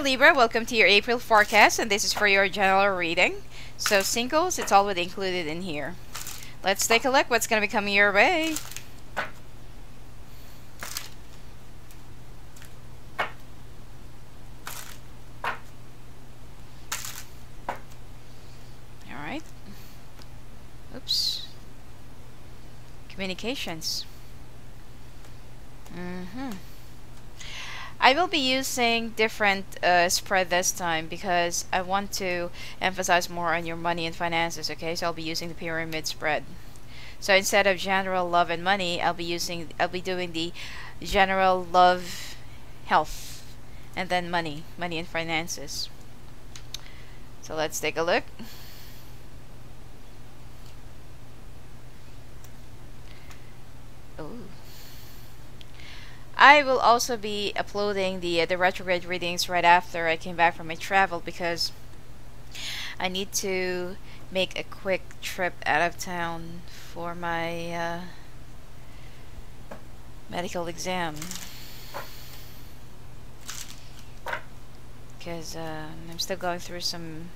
Libra, welcome to your April forecast, and this is for your general reading. So singles, it's already included in here. Let's take a look what's going to be coming your way. Alright. Oops. Communications. I will be using different spread this time because I want to emphasize more on your money and finances, okay? So I'll be using the pyramid spread. So instead of general love and money, I'll be doing the general love, health, and then money and finances. So let's take a look. Ooh. I will also be uploading the retrograde readings right after I came back from my travel because I need to make a quick trip out of town for my medical exam because I'm still going through some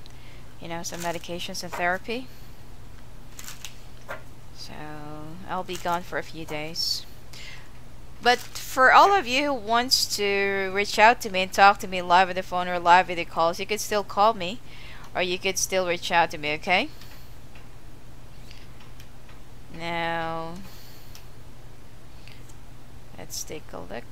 medications and therapy, so I'll be gone for a few days. But for all of you who wants to reach out to me and talk to me live on the phone or live video calls, you could still call me or you could still reach out to me, okay? Now, let's take a look.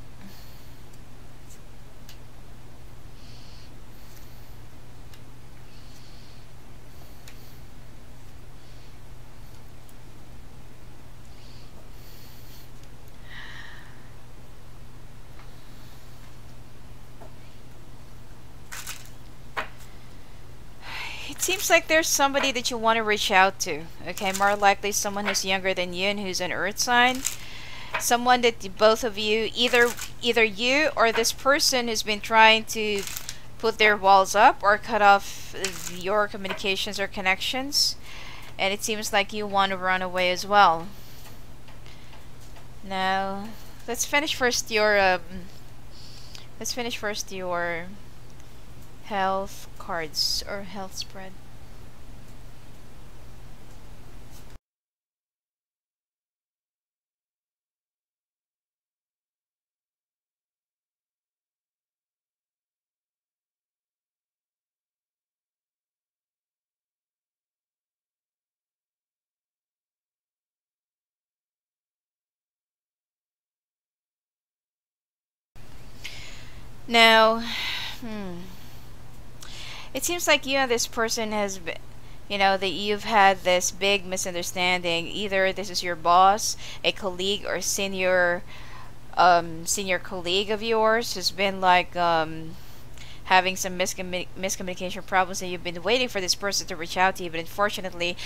It seems like there's somebody that you want to reach out to, okay? More likely someone who's younger than you and who's an earth sign. Someone that both of you, either you or this person who's been trying to put their walls up or cut off your communications or connections. And it seems like you want to run away as well. Now, let's finish first your health cards or health spread. Now, it seems like you and this person has been, that you've had this big misunderstanding. Either this is your boss, a colleague, or senior colleague of yours who's been like having some miscommunication problems, and you've been waiting for this person to reach out to you, but unfortunately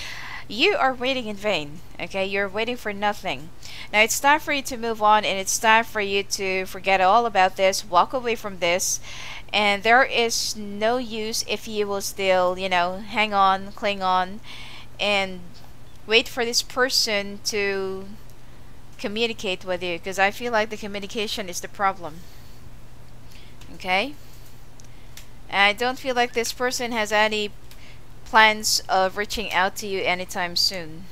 you are waiting in vain, okay? You're waiting for nothing. Now it's time for you to move on, and it's time for you to forget all about this, walk away from this, and there is no use if you will still, hang on, cling on, and wait for this person to communicate with you, because I feel like the communication is the problem, okay? I don't feel like this person has any plans of reaching out to you anytime soon.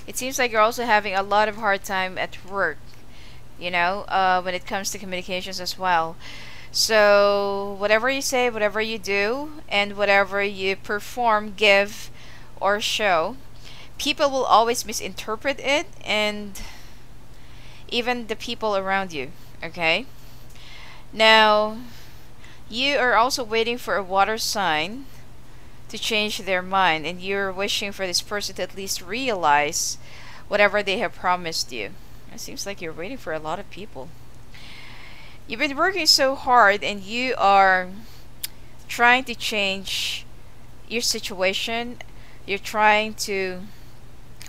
It seems like you're also having a lot of hard time at work, when it comes to communications as well. So whatever you say, whatever you do, and whatever you perform, give, or show, people will always misinterpret it, and even the people around you, okay? Now, you are also waiting for a water sign to change their mind, and you're wishing for this person to at least realize whatever they have promised you. It seems like you're waiting for a lot of people. You've been working so hard, and you are trying to change your situation. You're trying to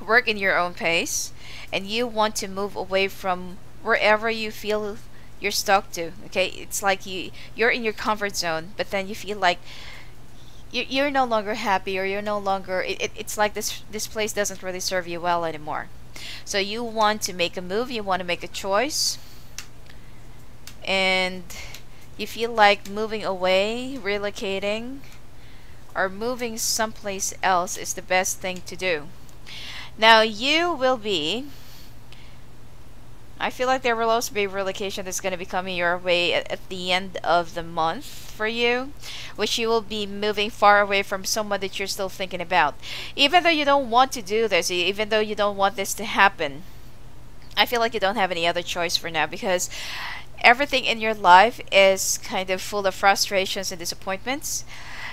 work in your own pace, and you want to move away from wherever you feel you're stuck to, okay? It's like you're in your comfort zone, but then you feel like you're no longer happy, or you're no longer, it's like this place doesn't really serve you well anymore. So you want to make a move, you want to make a choice, and you feel like moving away, relocating, or moving someplace else is the best thing to do. Now you will be, I feel like there will also be a relocation that's going to be coming your way at the end of the month for you, which you will be moving far away from someone that you're still thinking about. Even though you don't want to do this, even though you don't want this to happen, I feel like you don't have any other choice for now, because everything in your life is kind of full of frustrations and disappointments.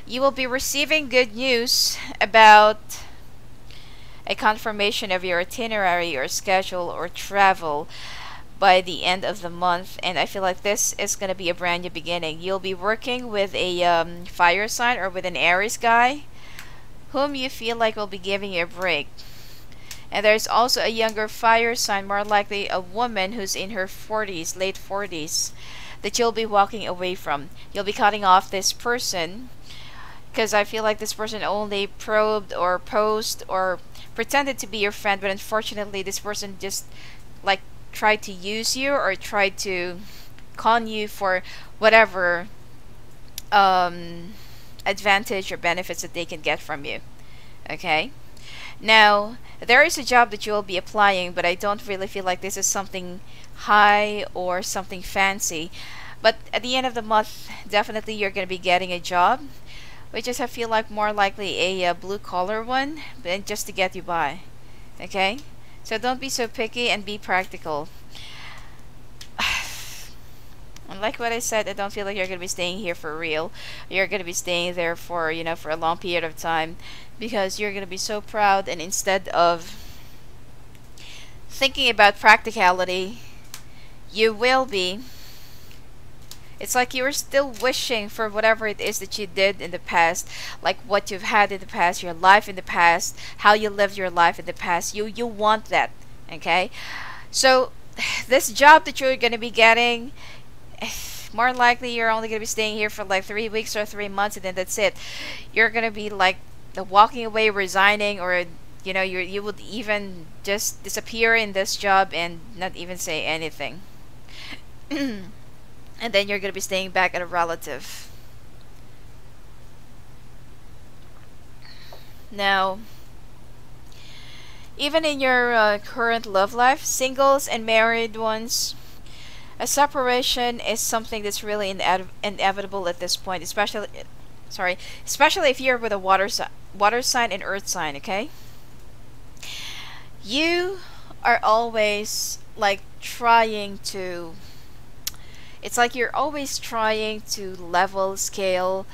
You will be receiving good news about a confirmation of your itinerary or schedule or travel by the end of the month, and I feel like this is going to be a brand new beginning. You'll be working with a fire sign or with an Aries guy whom you feel like will be giving you a break. And there's also a younger fire sign, more likely a woman who's in her 40s, late 40s, that you'll be walking away from. You'll be cutting off this person, because I feel like this person only probed or posed or pretended to be your friend, but unfortunately this person just like tried to use you or tried to con you for whatever advantage or benefits that they can get from you. Okay? Now, there is a job that you will be applying, but I don't really feel like this is something high or something fancy. But at the end of the month, definitely you're going to be getting a job, which is, I feel like, more likely a blue collar one, but just to get you by. Okay? So don't be so picky and be practical. And like what I said, I don't feel like you're going to be staying here for real. You're going to be staying there for, you know, for a long period of time, because you're going to be so proud, and instead of thinking about practicality, you will be, it's like you're still wishing for whatever it is that you did in the past, like what you've had in the past, your life in the past, how you lived your life in the past. You want that, okay? So this job that you're going to be getting, more likely you're only going to be staying here for like 3 weeks or 3 months, and then that's it. You're going to be like walking away, resigning, or you know, you would even just disappear in this job and not even say anything. And then you're going to be staying back at a relative. Now, even in your current love life, singles and married ones, a separation is something that's really inevitable at this point, especially if you're with a water sign and earth sign, okay? You are always like trying to, it's like you're always trying to level, scale,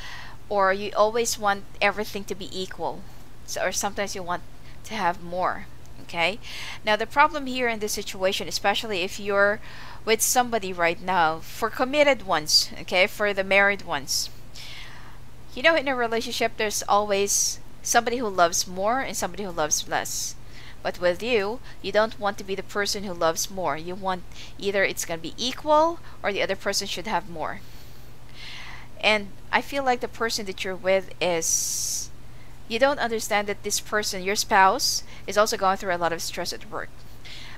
or you always want everything to be equal. So, or sometimes you want to have more, okay? Now the problem here in this situation, especially if you're with somebody right now, for committed ones, okay, for the married ones, you know, in a relationship there's always somebody who loves more and somebody who loves less. But with you, you don't want to be the person who loves more. You want either it's going to be equal or the other person should have more. And I feel like the person that you're with is, you don't understand that this person, your spouse, is also going through a lot of stress at work.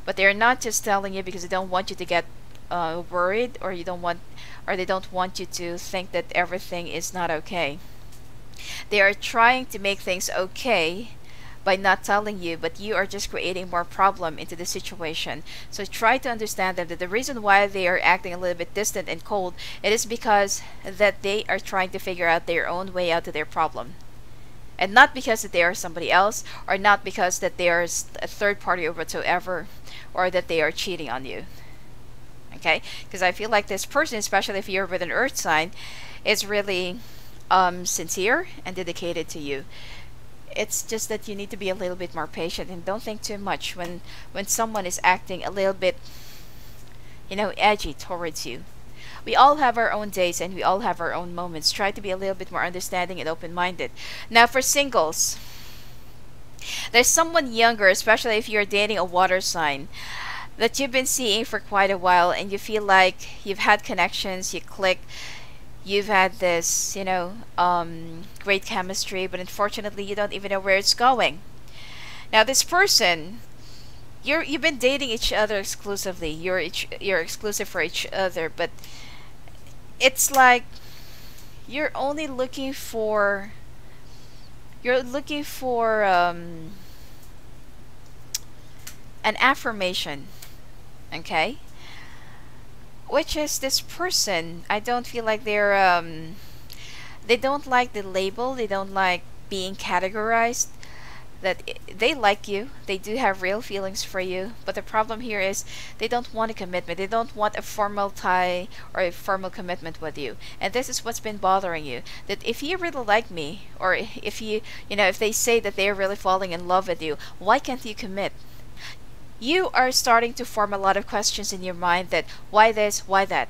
But they're not just telling you because they don't want you to get worried, or they don't want you to think that everything is not okay. They are trying to make things okay by not telling you, but you are just creating more problem into the situation. So try to understand that the reason why they are acting a little bit distant and cold, it is because that they are trying to figure out their own way out of their problem. And not because that they are somebody else, or not because that they are a third party or whatsoever, or that they are cheating on you. Okay? Because I feel like this person, especially if you're with an earth sign, is really sincere and dedicated to you. It's just that you need to be a little bit more patient and don't think too much when someone is acting a little bit, you know, edgy towards you. We all have our own days and we all have our own moments. Try to be a little bit more understanding and open-minded. Now for singles, there's someone younger, especially if you're dating a water sign, that you've been seeing for quite a while, and you feel like you've had connections, you click, you've had this, you know, great chemistry, but unfortunately you don't even know where it's going. Now this person, you've been dating each other exclusively. You're exclusive for each other, but it's like you're only looking for, you're looking for an affirmation, okay? Which is this person, I don't feel like they don't like the label, they don't like being categorized. They like you, they do have real feelings for you, but the problem here is they don't want a commitment, they don't want a formal tie or a formal commitment with you. And this is what's been bothering you, that if you really like me, or if you know, if they say that they're really falling in love with you, why can't you commit? You are starting to form a lot of questions in your mind, that why this, why that.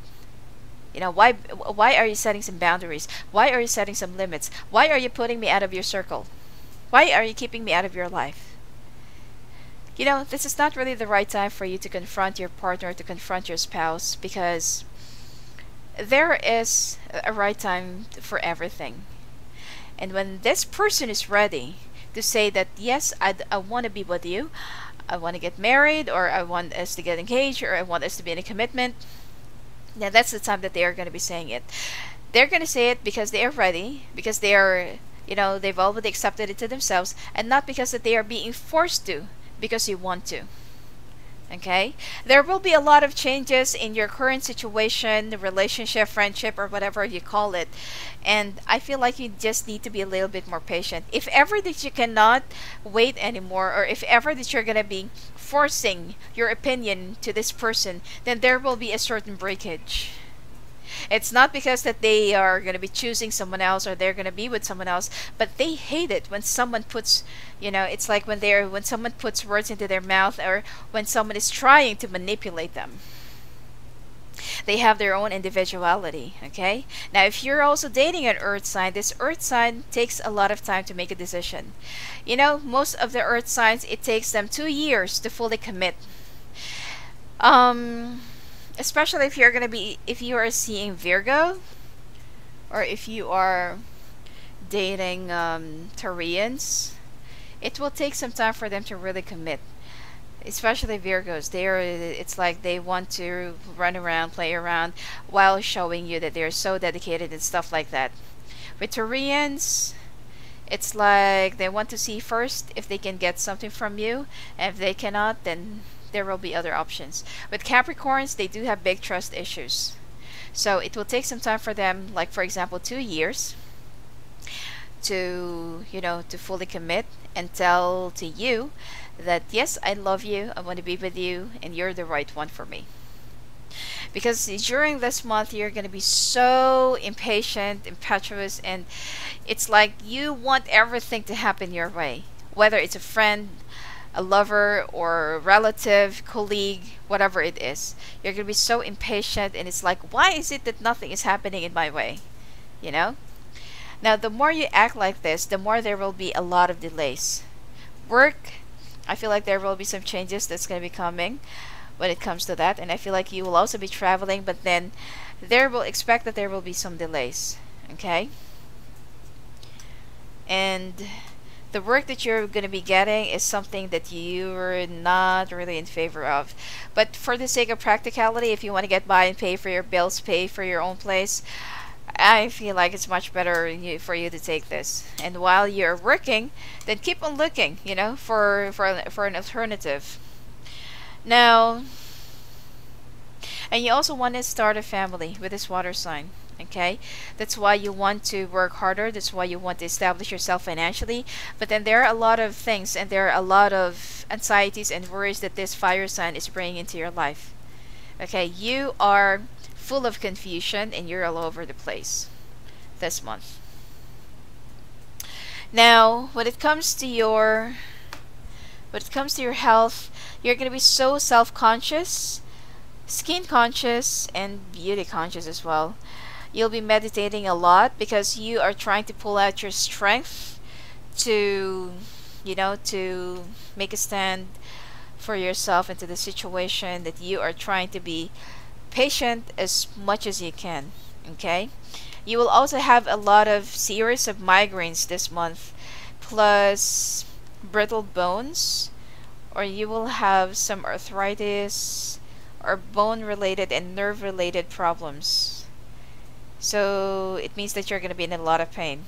You know, why are you setting some boundaries? Why are you setting some limits? Why are you putting me out of your circle? Why are you keeping me out of your life? You know, this is not really the right time for you to confront your partner, to confront your spouse, because there is a right time for everything. And when this person is ready to say that, yes, I want to be with you, I want to get married, or I want us to get engaged, or I want us to be in a commitment, now that's the time that they are going to be saying it. They're going to say it because they are ready, because they are, you know, they've already accepted it to themselves, and not because that they are being forced to, because you want to. Okay? There will be a lot of changes in your current situation, relationship, friendship, or whatever you call it. And I feel like you just need to be a little bit more patient. If ever that you cannot wait anymore, or if ever that you're going to be forcing your opinion to this person, then there will be a certain breakage. It's not because that they are going to be choosing someone else, or they're going to be with someone else, but they hate it when someone puts, you know, it's like when someone puts words into their mouth, or when someone is trying to manipulate them. They have their own individuality, okay? Now, if you're also dating an earth sign, this earth sign takes a lot of time to make a decision. You know, most of the earth signs, it takes them 2 years to fully commit. Especially if you're going to be, if you are seeing Virgo, or if you are dating Taurians, it will take some time for them to really commit. Especially Virgos, it's like they want to run around, play around, while showing you that they're so dedicated and stuff like that. With Taurians, it's like they want to see first if they can get something from you, and if they cannot, then there will be other options. With Capricorns, they do have big trust issues, so it will take some time for them, like for example 2 years, to, you know, to fully commit and tell to you that, yes, I love you, I want to be with you, and you're the right one for me. Because during this month, you're going to be so impatient, impetuous, and it's like you want everything to happen your way. Whether it's a friend, a lover, or a relative, colleague, whatever it is. You're going to be so impatient, and it's like, why is it that nothing is happening in my way? You know? Now, the more you act like this, the more there will be a lot of delays. Work, I feel like there will be some changes that's going to be coming when it comes to that, and I feel like you will also be traveling, but then expect that there will be some delays, okay? And the work that you're going to be getting is something that you're not really in favor of. But for the sake of practicality, if you want to get by and pay for your bills, pay for your own place, I feel like it's much better for you to take this. And while you're working, then keep on looking, you know, for an alternative. Now, and you also want to start a family with this water sign. Okay, that's why you want to work harder, that's why you want to establish yourself financially. But then there are a lot of things, and there are a lot of anxieties and worries that this fire sign is bringing into your life. Okay, you are full of confusion, and you're all over the place this month. Now, when it comes to your health, you're going to be so self-conscious, skin conscious, and beauty conscious as well. You'll be meditating a lot because you are trying to pull out your strength to, you know, to make a stand for yourself into the situation, that you are trying to be patient as much as you can. Okay, you will also have a lot of series of migraines this month, plus brittle bones, or you will have some arthritis or bone related and nerve related problems. So it means that you're going to be in a lot of pain.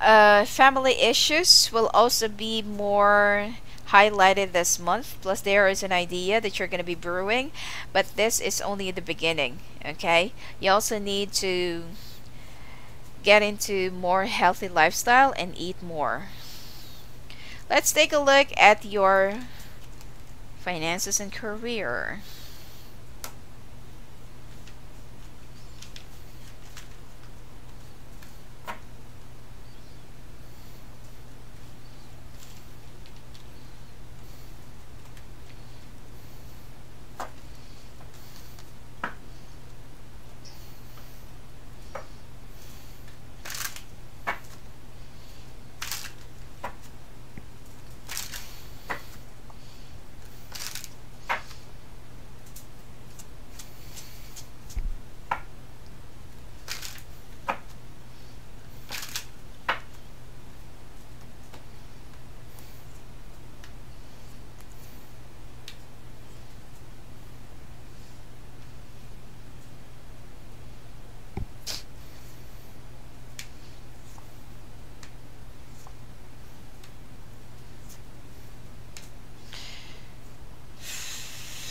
Family issues will also be more highlighted this month. Plus, there is an idea that you're going to be brewing, but this is only the beginning. Okay, you also need to get into more healthy lifestyle and eat more. Let's take a look at your finances and career.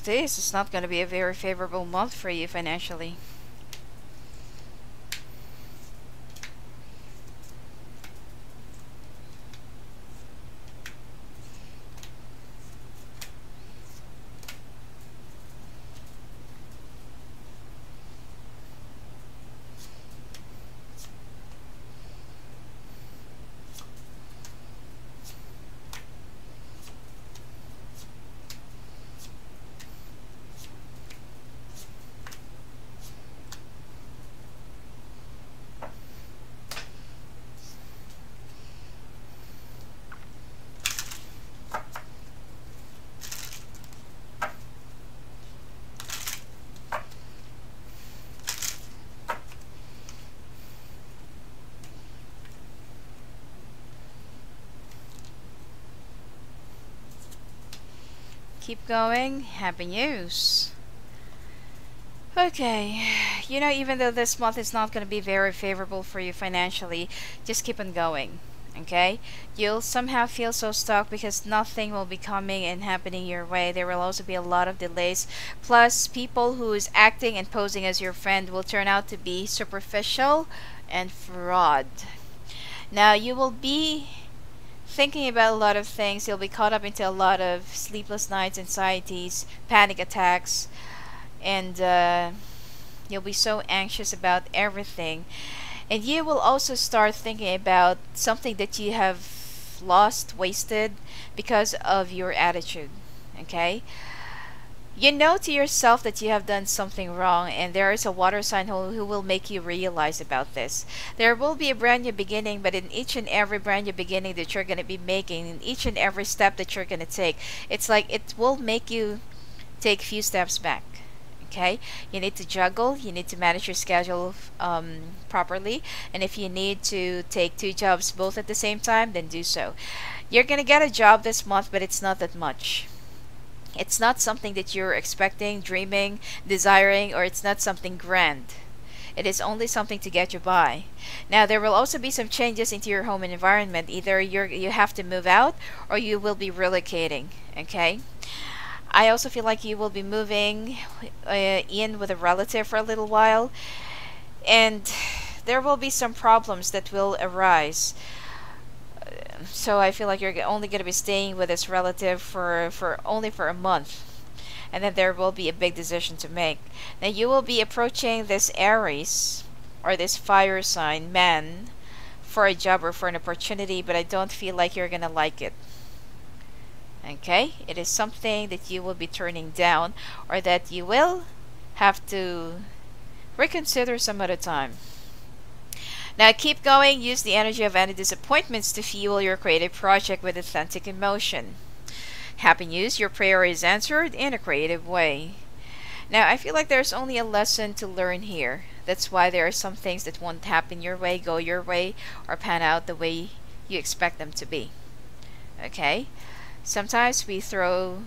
This is not going to be a very favorable month for you financially. Keep going. Happy news. Okay, you know, even though this month is not going to be very favorable for you financially, just keep on going. Okay, you'll somehow feel so stuck because nothing will be coming and happening your way. There will also be a lot of delays. Plus, people who is acting and posing as your friend will turn out to be superficial and fraud. Now, you will be thinking about a lot of things. You'll be caught up into a lot of sleepless nights, anxieties, panic attacks, and you'll be so anxious about everything. And you will also start thinking about something that you have lost, wasted because of your attitude. Okay, you know to yourself that you have done something wrong, and there is a water sign who will make you realize about this. There will be a brand new beginning, but in each and every brand new beginning that you're going to be making, in each and every step that you're going to take, it's like it will make you take few steps back. Okay, you need to juggle, you need to manage your schedule properly, and if you need to take two jobs both at the same time, then do so. You're going to get a job this month, but it's not that much. It's not something that you're expecting, dreaming, desiring, or it's not something grand. It is only something to get you by. Now, there will also be some changes into your home and environment. Either you have to move out or you will be relocating. Okay? I also feel like you will be moving in with a relative for a little while. And there will be some problems that will arise. So I feel like you're only going to be staying with this relative for only for a month, and then there will be a big decision to make. Now you will be approaching this Aries or this fire sign man for a job or for an opportunity, but I don't feel like you're gonna like it. Okay, it is something that you will be turning down or that you will have to reconsider some other time. Now keep going. Use the energy of any disappointments to fuel your creative project with authentic emotion. Happy news, your prayer is answered in a creative way. Now I feel like there's only a lesson to learn here. That's why there are some things that won't happen your way, go your way, or pan out the way you expect them to be. Okay? Sometimes we throw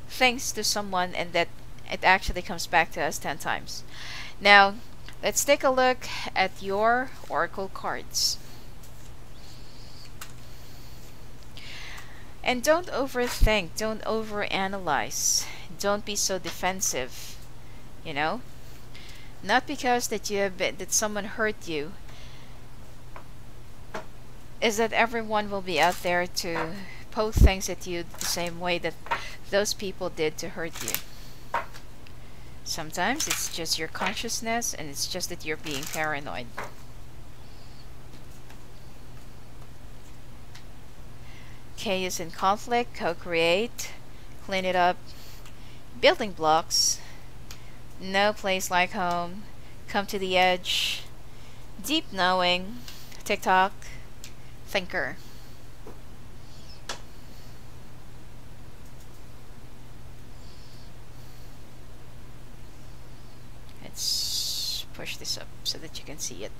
things to someone and that it actually comes back to us 10 times. Now, Let's take a look at your oracle cards. And don't overthink, don't overanalyze, don't be so defensive, you know? Not because that that someone hurt you, is that everyone will be out there to poke things at you the same way that those people did to hurt you. Sometimes it's just your consciousness, and it's just that you're being paranoid. Chaos and conflict, co-create, clean it up, building blocks, no place like home, come to the edge, deep knowing, TikTok, thinker. Let's push this up so that you can see it.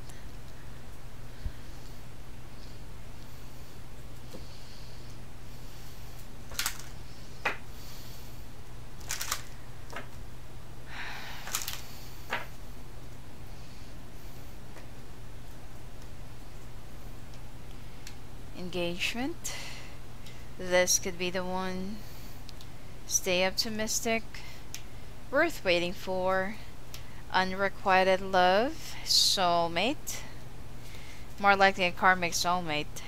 Engagement. This could be the one. Stay optimistic. Worth waiting for. Unrequited love. Soulmate. More likely a karmic soulmate.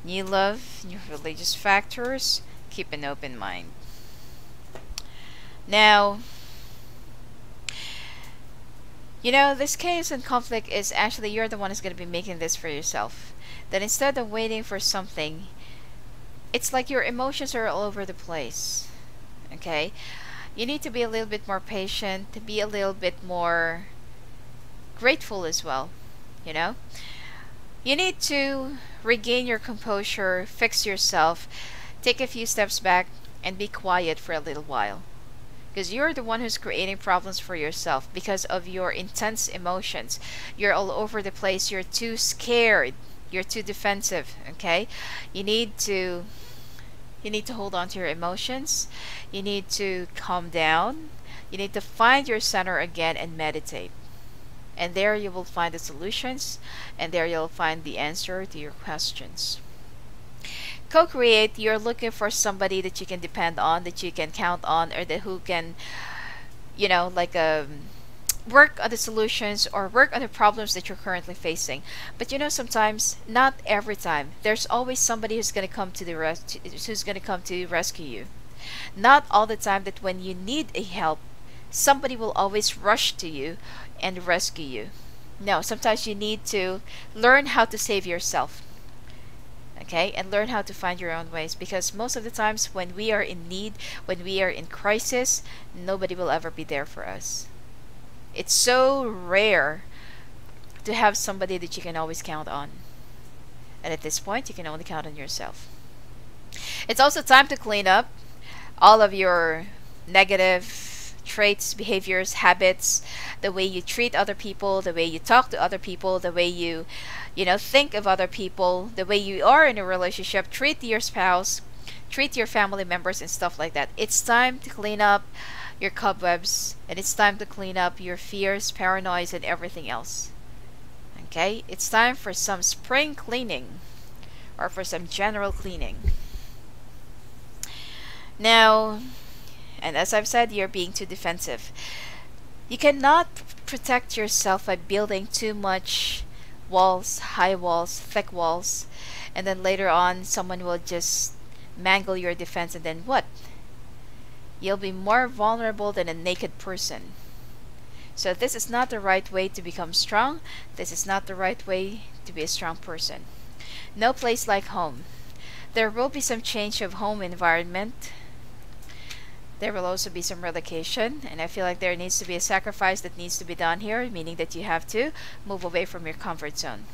New love. New religious factors. Keep an open mind. Now, you know, this chaos and conflict is actually, you're the one who's going to be making this for yourself. That instead of waiting for something, it's like your emotions are all over the place. Okay? You need to be a little bit more patient, to be a little bit more grateful as well. You know? You need to regain your composure, fix yourself, take a few steps back, and be quiet for a little while. Because you're the one who's creating problems for yourself because of your intense emotions. You're all over the place. You're too scared. You're too defensive. Okay? You need to hold on to your emotions. You need to calm down. You need to find your center again and meditate. And there you will find the solutions, and there you'll find the answer to your questions. Co-create, you're looking for somebody that you can depend on, that you can count on, or that who can, you know, like work on the solutions or work on the problems that you're currently facing. But you know, sometimes, not every time, there's always somebody who's going to come to rescue you. Not all the time that when you need a help, somebody will always rush to you and rescue you. No, sometimes you need to learn how to save yourself. Okay, and learn how to find your own ways, because most of the times when we are in need, when we are in crisis, nobody will ever be there for us. It's so rare to have somebody that you can always count on, and at this point you can only count on yourself. It's also time to clean up all of your negative traits, behaviors, habits, the way you treat other people, the way you talk to other people, the way you think of other people, the way you are in a relationship, treat your spouse, treat your family members and stuff like that. It's time to clean up your cobwebs, and it's time to clean up your fears, paranoias, and everything else. Okay? It's time for some spring cleaning, or for some general cleaning. Now, and as I've said, you're being too defensive. You cannot protect yourself by building too much walls, high walls, thick walls, and then later on someone will just mangle your defense, and then what? You'll be more vulnerable than a naked person. So this is not the right way to become strong. This is not the right way to be a strong person. No place like home. There will be some change of home environment. There will also be some relocation, and I feel like there needs to be a sacrifice that needs to be done here, meaning that you have to move away from your comfort zone.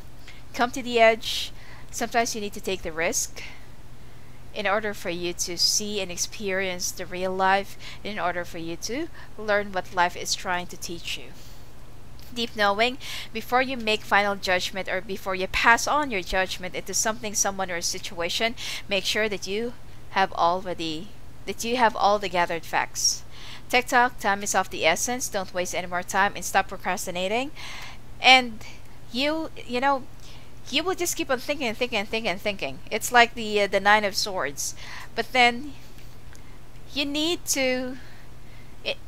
Come to the edge. Sometimes you need to take the risk in order for you to see and experience the real life, in order for you to learn what life is trying to teach you. Deep knowing, before you make final judgment or before you pass on your judgment into something, someone, or a situation, make sure that you have all the gathered facts. TikTok, time is of the essence. Don't waste any more time and stop procrastinating. And you know, you will just keep on thinking and thinking and thinking and thinking. It's like the Nine of Swords. But then you need to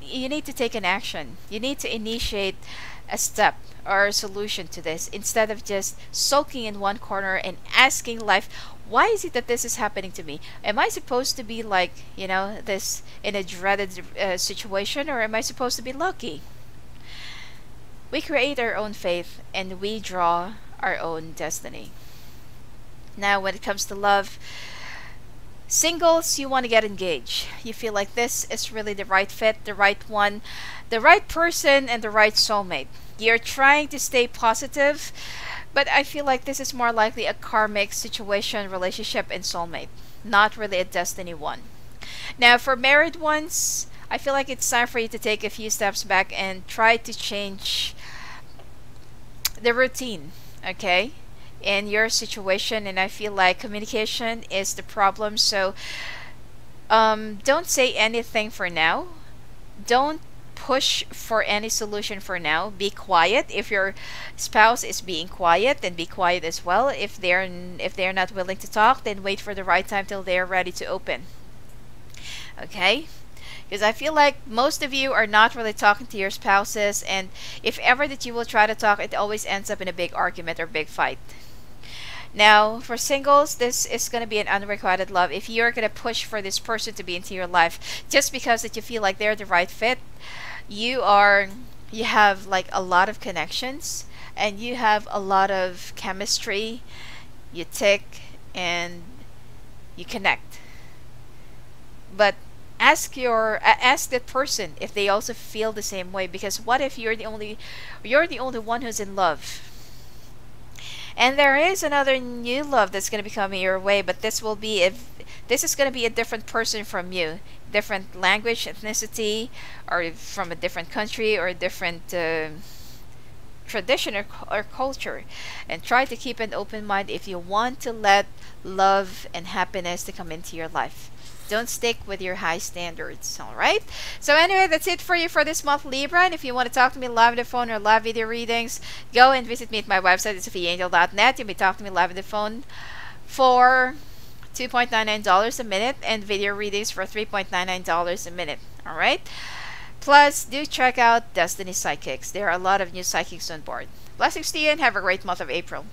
you need to take an action. You need to initiate a step or a solution to this, instead of just soaking in one corner and asking life, why is it that this is happening to me? Am I supposed to be like, this in a dreaded situation, or am I supposed to be lucky? We create our own fate and we draw our own destiny. Now, when it comes to love, singles, you want to get engaged. You feel like this is really the right fit, the right one, the right person, and the right soulmate. You're trying to stay positive, but I feel like this is more likely a karmic situation, relationship, and soulmate, not really a destiny one. Now, for married ones, I feel like it's time for you to take a few steps back and try to change the routine, okay, in your situation. And I feel like communication is the problem. So don't say anything for now. Don't push for any solution for now. Be quiet. If your spouse is being quiet, then be quiet as well. If they're not willing to talk, then wait for the right time till they're ready to open. Okay? Because I feel like most of you are not really talking to your spouses, and if ever that you will try to talk, it always ends up in a big argument or big fight. Now, for singles, this is going to be an unrequited love. If you're going to push for this person to be into your life just because that you feel like they're the right fit, you have like a lot of connections and you have a lot of chemistry, you tick and you connect. But ask that person if they also feel the same way, because what if you're the only one who's in love, and there is another new love that's going to be coming your way, but this is going to be a different person from you, different language, ethnicity, or from a different country or a different tradition or culture. And try to keep an open mind if you want to let love and happiness to come into your life. Don't stick with your high standards, alright? So anyway, that's it for you for this month, Libra. And if you want to talk to me live on the phone or live video readings, go and visit me at my website at sophiaangel.net. You'll be talking to me live on the phone for $2.99 a minute and video readings for $3.99 a minute, alright? Plus, do check out Destiny Psychics. There are a lot of new psychics on board. Blessings to you and have a great month of April.